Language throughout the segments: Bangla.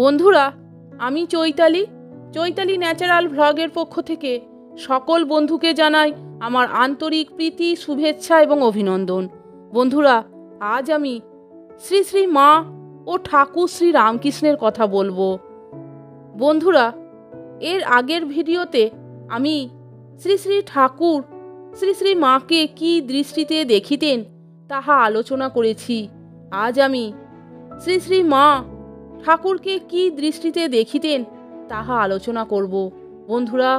বন্ধুরা, আমি চৈতালি ন্যাচারাল ভ্লগের পক্ষ থেকে সকল বন্ধুকে জানাই আমার আন্তরিক প্রীতি, শুভেচ্ছা এবং অভিনন্দন। বন্ধুরা, আজ আমি শ্রী শ্রী মা ও ঠাকুর শ্রী রামকৃষ্ণের কথা বলবো। বন্ধুরা, এর আগের ভিডিওতে আমি শ্রী শ্রী ঠাকুর শ্রী শ্রী মাকে কি দৃষ্টিতে দেখিতেন তাহা আলোচনা করেছি। আজ আমি শ্রী শ্রী মা ঠাকুরকে কি দৃষ্টিতে দেখিতেন তাহা আলোচনা করব। বন্ধুরা,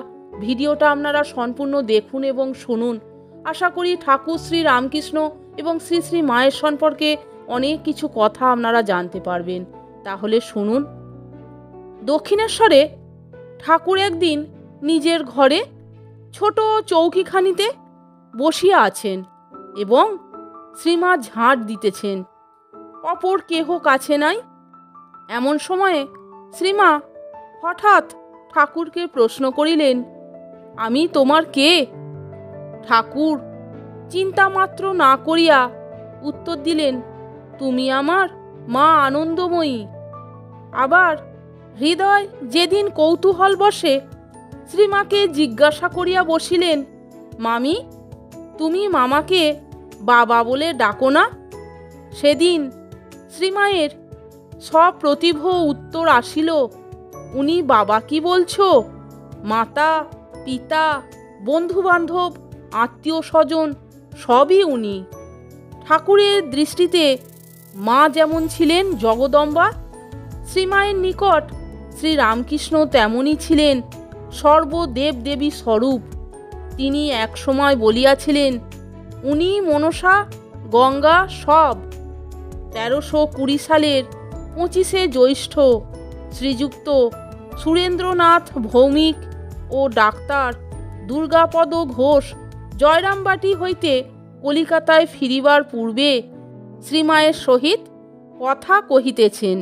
ভিডিওটা আপনারা সম্পূর্ণ দেখুন এবং শুনুন। আশা করি ঠাকুর শ্রী রামকৃষ্ণ এবং শ্রী শ্রী মায়ের সম্পর্কে অনেক কিছু কথা আপনারা জানতে পারবেন। তাহলে শুনুন। দক্ষিণেশ্বরে ঠাকুর একদিন নিজের ঘরে ছোট চৌকিখানিতে বসিয়া আছেন এবং শ্রীমা ঝাঁট দিতেছেন। অপর কেহ কাছে নাই। এমন সময়ে শ্রীমা হঠাৎ ঠাকুরকে প্রশ্ন করিলেন, আমি তোমার কে? ঠাকুর চিন্তা মাত্র না করিয়া উত্তর দিলেন, তুমি আমার মা আনন্দময়ী। আবার হৃদয় যেদিন কৌতূহল বসে, শ্রীমাকে জিজ্ঞাসা করিয়া বসিলেন, মামি, তুমি মামাকে বাবা বলে ডাকো না? সেদিন শ্রীমায়ের সপ্রতিভ উত্তর আসিল, উনি বাবা কি বলছো? মাতা, পিতা, বন্ধুবান্ধব, আত্মীয় স্বজন সবই উনি। ঠাকুরের দৃষ্টিতে মা যেমন ছিলেন জগদম্বা, শ্রীমায়ের নিকট শ্রী রামকৃষ্ণ তেমনই ছিলেন সর্বদেব দেবী স্বরূপ। তিনি এক সময় বলিয়াছিলেন, উনি মনসা, গঙ্গা সব। 1320 সালের 25শে জ্যৈষ্ঠ শ্রীযুক্ত সুরেন্দ্রনাথ ভৌমিক ও ডাক্তার দুর্গাপদ ঘোষ জয়রামবাটি হইতে কলিকাতায় ফিরিবার পূর্বে শ্রীমায়ের সহিত কথা কহিতেছেন।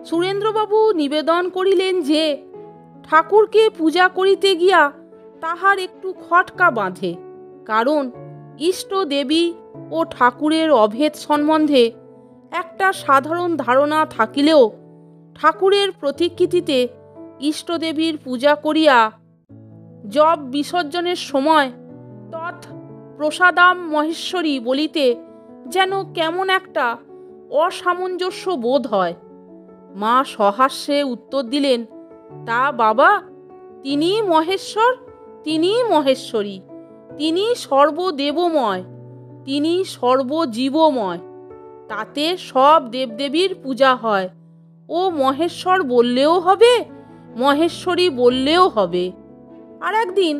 সুরেন্দ্রবাবু নিবেদন করিলেন যে ঠাকুরকে পূজা করিতে গিয়া তাহার একটু খটকা বাঁধে, কারণ ইষ্ট দেবী ও ঠাকুরের অভেদ সম্বন্ধে একটা সাধারণ ধারণা থাকিলেও ঠাকুরের প্রতিকৃতিতে ইষ্টদেবীর পূজা করিয়া জব বিসর্জনের সময় তৎ প্রসাদাম মহেশ্বরী বলিতে যেন কেমন একটা অসামঞ্জস্য বোধ হয়। মা সহাস্যে উত্তর দিলেন, তা বাবা, তিনি মহেশ্বর, তিনি মহেশ্বরী, তিনি সর্বদেবময়, তিনি সর্বজীবময়। তাতে সব দেবদেবীর পূজা হয়। ও মহেশ্বর বললেও হবে, মহেশ্বরী বললেও হবে। আর একদিন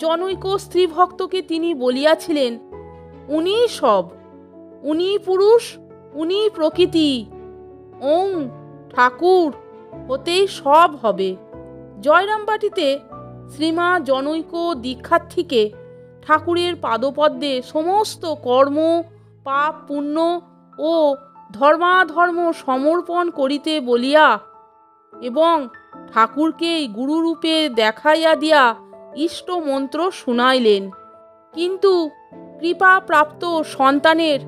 জনৈক স্ত্রী ভক্তকে তিনি বলিয়াছিলেন, উনি সব, উনি পুরুষ, উনি প্রকৃতি, ওং ঠাকুর হতেই সব হবে। জয়রামবাটিতে শ্রীমা জনৈক দীক্ষার্থীকে ঠাকুরের পাদপদ্মে সমস্ত কর্ম, পাপ, পুণ্য ও ধর্মাধর্ম সমর্পণ করিতে বলিয়া এবং ঠাকুরকেই গুরুরূপে দেখাইয়া দিয়া ইষ্ট মন্ত্র শুনাইলেন। কিন্তু কৃপাপ্রাপ্ত সন্তানের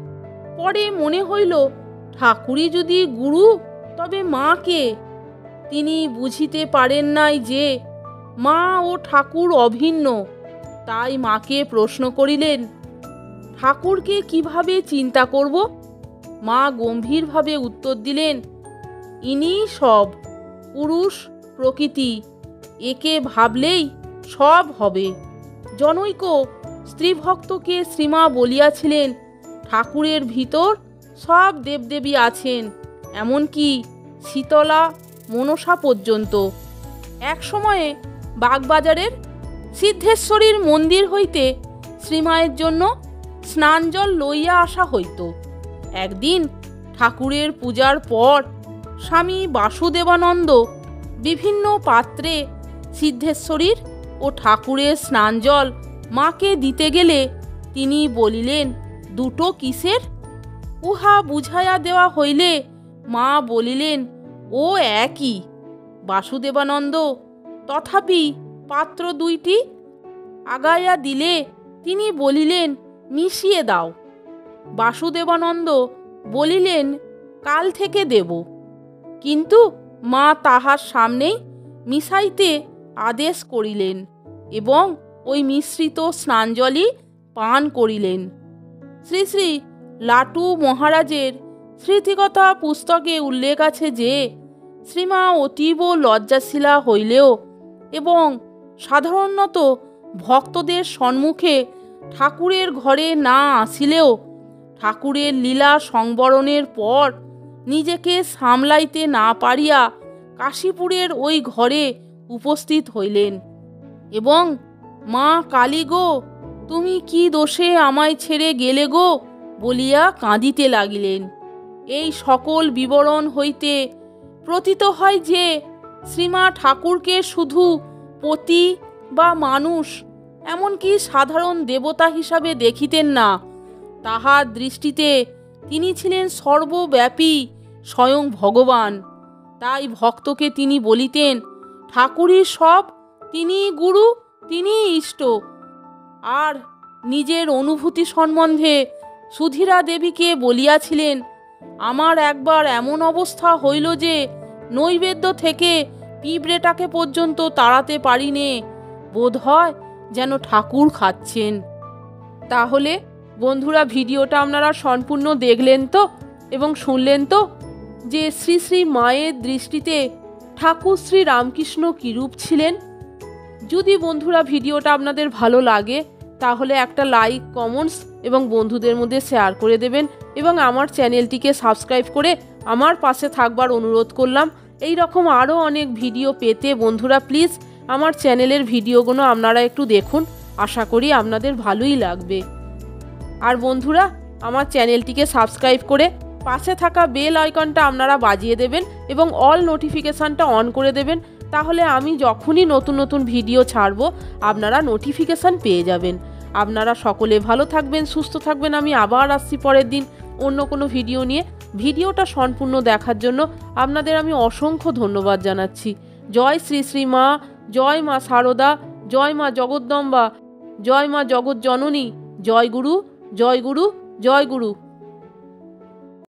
পরে মনে হইল, ঠাকুরই যদি গুরু, তবে মা কে? তিনি বুঝিতে পারেন নাই যে মা ও ঠাকুর অভিন্ন। তাই মাকে প্রশ্ন করিলেন, ঠাকুরকে কিভাবে চিন্তা করব? মা গম্ভীরভাবে উত্তর দিলেন, ইনি সব, পুরুষ, প্রকৃতি, একে ভাবলেই সব হবে। জনৈক স্ত্রীভক্তকে শ্রীমা বলিয়াছিলেন, ঠাকুরের ভিতর সব দেবদেবী আছেন, এমনকি শীতলা, মনসা পর্যন্ত। এক সময়ে বাগবাজারের সিদ্ধেশ্বরীর মন্দির হইতে শ্রীমায়ের জন্য স্নানজল লইয়া আসা হইত। একদিন ঠাকুরের পূজার পর স্বামী বাসুদেবানন্দ বিভিন্ন পাত্রে সিদ্ধেশ্বরীর ও ঠাকুরের স্নানজল মাকে দিতে গেলে তিনি বলিলেন, দুটো কিসের? উহা বুঝাইয়া দেওয়া হইলে মা বলিলেন, ও একই। বাসুদেবানন্দ তথাপি পাত্র দুইটি আগাইয়া দিলে তিনি বলিলেন, মিশিয়ে দাও। বাসুদেবানন্দ বলিলেন, কাল থেকে দেব। কিন্তু মা তাহার সামনেই মিশাইতে আদেশ করিলেন এবং ওই মিশ্রিত স্নানজলই পান করিলেন। শ্রী শ্রী লাটু মহারাজের স্মৃতিকথা পুস্তকে উল্লেখ আছে যে শ্রীমা অতীব লজ্জাশীলা হইলেও এবং সাধারণত ভক্তদের সম্মুখে ঠাকুরের ঘরে না আসিলেও ঠাকুরের লীলা সংবরণের পর নিজেকে সামলাইতে না পারিয়া কাশীপুরের ওই ঘরে উপস্থিত হইলেন এবং মা কালী গো, তুমি কি দোষে আমায় ছেড়ে গেলে গো বলিয়া কাঁদিতে লাগিলেন। এই সকল বিবরণ হইতে প্রতীত হয় যে শ্রীমা ঠাকুরকে শুধু পতি বা মানুষ, এমনকি সাধারণ দেবতা হিসাবে দেখিতেন না। তাহার দৃষ্টিতে তিনি ছিলেন সর্বব্যাপী স্বয়ং ভগবান। তাই ভক্তকে তিনি বলিতেন, ঠাকুরই সব, তিনি গুরু, তিনি ইষ্ট। আর নিজের অনুভূতি সম্বন্ধে সুধীরা দেবীকে বলিয়াছিলেন, আমার একবার এমন অবস্থা হইল যে নৈবেদ্য থেকে পিঁপড়েটাকে পর্যন্ত তাড়াতে পারিনে, বোধ হয় যেন ঠাকুর খাচ্ছেন। তাহলে বন্ধুরা, ভিডিওটা আপনারা সম্পূর্ণ দেখলেন তো এবং শুনলেন তো যে শ্রী শ্রী মায়ের দৃষ্টিতে ঠাকুর শ্রী রামকৃষ্ণ কিরূপ ছিলেন। যদি বন্ধুরা ভিডিওটা আপনাদের ভালো লাগে তাহলে একটা লাইক, কমেন্টস এবং বন্ধুদের মধ্যে শেয়ার করে দেবেন এবং আমার চ্যানেলটিকে সাবস্ক্রাইব করে আমার পাশে থাকবার অনুরোধ করলাম। এই রকম আরও অনেক ভিডিও পেতে বন্ধুরা প্লিজ আমার চ্যানেলের ভিডিওগুলো আপনারা একটু দেখুন, আশা করি আপনাদের ভালোই লাগবে। আর বন্ধুরা, আমার চ্যানেলটিকে সাবস্ক্রাইব করে পাশে থাকা বেল আইকনটা আপনারা বাজিয়ে দেবেন এবং অল নোটিফিকেশানটা অন করে দেবেন, তাহলে আমি যখনই নতুন নতুন ভিডিও ছাড়ব আপনারা নোটিফিকেশান পেয়ে যাবেন। আপনারা সকলে ভালো থাকবেন, সুস্থ থাকবেন। আমি আবার আসছি পরের দিন অন্য কোনো ভিডিও নিয়ে। ভিডিওটা সম্পূর্ণ দেখার জন্য আপনাদের আমি অসংখ্য ধন্যবাদ জানাচ্ছি। জয় শ্রী শ্রী মা, জয় মা শারদা, জয় মা জগদ্দম্বা, জয় মা জগৎ জননী, জয় গুরু, জয় গুরু, জয় গুরু।